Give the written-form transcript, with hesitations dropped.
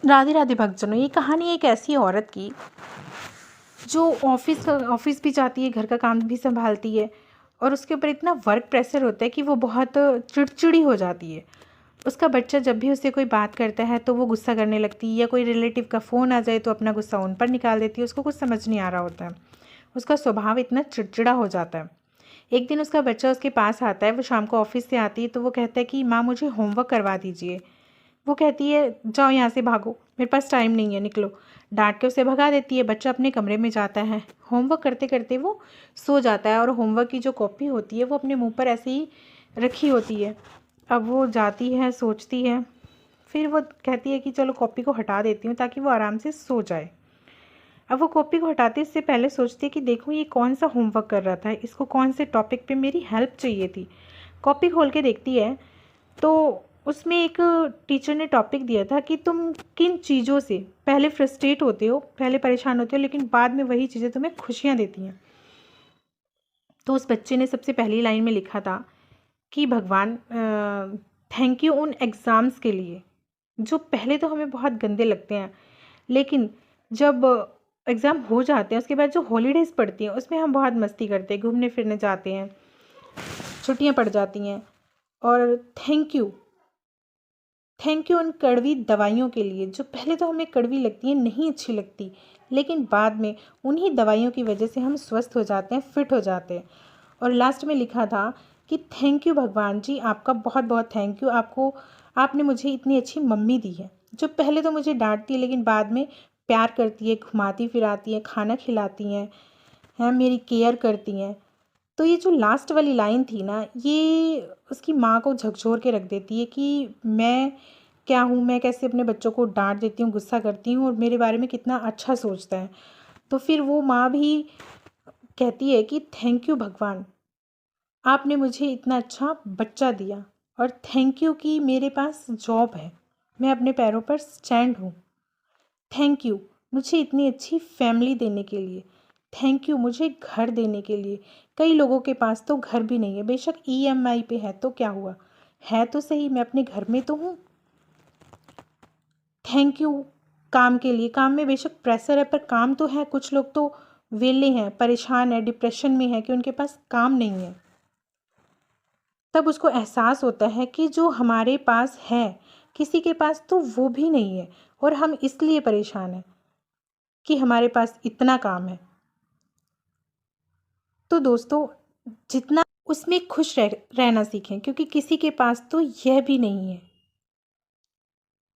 राधे राधे भक्तजनों, ये कहानी एक ऐसी औरत की जो ऑफिस भी जाती है, घर का काम भी संभालती है और उसके ऊपर इतना वर्क प्रेशर होता है कि वो बहुत चिड़चिड़ी हो जाती है। उसका बच्चा जब भी उससे कोई बात करता है तो वो गुस्सा करने लगती है, या कोई रिलेटिव का फ़ोन आ जाए तो अपना गुस्सा उन पर निकाल देती है। उसको कुछ समझ नहीं आ रहा होता है, उसका स्वभाव इतना चिड़चिड़ा हो जाता है। एक दिन उसका बच्चा उसके पास आता है, वो शाम को ऑफिस से आती है तो वो कहता है कि माँ मुझे होमवर्क करवा दीजिए। वो कहती है जाओ यहाँ से, भागो, मेरे पास टाइम नहीं है, निकलो। डांट के उसे भगा देती है। बच्चा अपने कमरे में जाता है। होमवर्क करते करते वो सो जाता है और होमवर्क की जो कॉपी होती है वो अपने मुंह पर ऐसे ही रखी होती है। अब वो जाती है, सोचती है, फिर वो कहती है कि चलो कॉपी को हटा देती हूँ ताकि वो आराम से सो जाए। अब वो कॉपी को हटाते इससे पहले सोचती है कि देखो ये कौन सा होमवर्क कर रहा था, इसको कौन से टॉपिक पे मेरी हेल्प चाहिए थी। कॉपी खोल के देखती है तो उसमें एक टीचर ने टॉपिक दिया था कि तुम किन चीज़ों से पहले फ्रस्ट्रेट होते हो, पहले परेशान होते हो, लेकिन बाद में वही चीज़ें तुम्हें खुशियाँ देती हैं। तो उस बच्चे ने सबसे पहली लाइन में लिखा था कि भगवान थैंक यू उन एग्ज़ाम्स के लिए जो पहले तो हमें बहुत गंदे लगते हैं, लेकिन जब एग्ज़ाम हो जाते हैं उसके बाद जो हॉलीडेज़ पड़ती हैं उसमें हम बहुत मस्ती करते हैं, घूमने फिरने जाते हैं, छुट्टियां पड़ जाती हैं। और थैंक यू उन कड़वी दवाइयों के लिए जो पहले तो हमें कड़वी लगती हैं, नहीं अच्छी लगती, लेकिन बाद में उन्हीं दवाइयों की वजह से हम स्वस्थ हो जाते हैं, फिट हो जाते हैं। और लास्ट में लिखा था कि थैंक यू भगवान जी, आपका बहुत बहुत थैंक यू, आपने मुझे इतनी अच्छी मम्मी दी है जो पहले तो मुझे डांटती है लेकिन बाद में प्यार करती है, घुमाती फिराती है, खाना खिलाती हैं, मेरी केयर करती हैं। तो ये जो लास्ट वाली लाइन थी ना, ये उसकी माँ को झकझोर के रख देती है कि मैं क्या हूँ, मैं कैसे अपने बच्चों को डांट देती हूँ, गुस्सा करती हूँ और मेरे बारे में कितना अच्छा सोचता है। तो फिर वो माँ भी कहती है कि थैंक यू भगवान, आपने मुझे इतना अच्छा बच्चा दिया, और थैंक यू कि मेरे पास जॉब है, मैं अपने पैरों पर स्टैंड हूँ। थैंक यू मुझे इतनी अच्छी फैमिली देने के लिए। थैंक यू मुझे घर देने के लिए। कई लोगों के पास तो घर भी नहीं है, बेशक ईएमआई पे है तो क्या हुआ, है तो सही, मैं अपने घर में तो हूँ। थैंक यू काम के लिए, काम में बेशक प्रेशर है पर काम तो है। कुछ लोग तो वेले हैं, परेशान है, डिप्रेशन में है कि उनके पास काम नहीं है। तब उसको एहसास होता है कि जो हमारे पास है किसी के पास तो वो भी नहीं है, और हम इसलिए परेशान हैं कि हमारे पास इतना काम है। तो दोस्तों, जितना उसमें खुश रहना सीखें, क्योंकि किसी के पास तो यह भी नहीं है।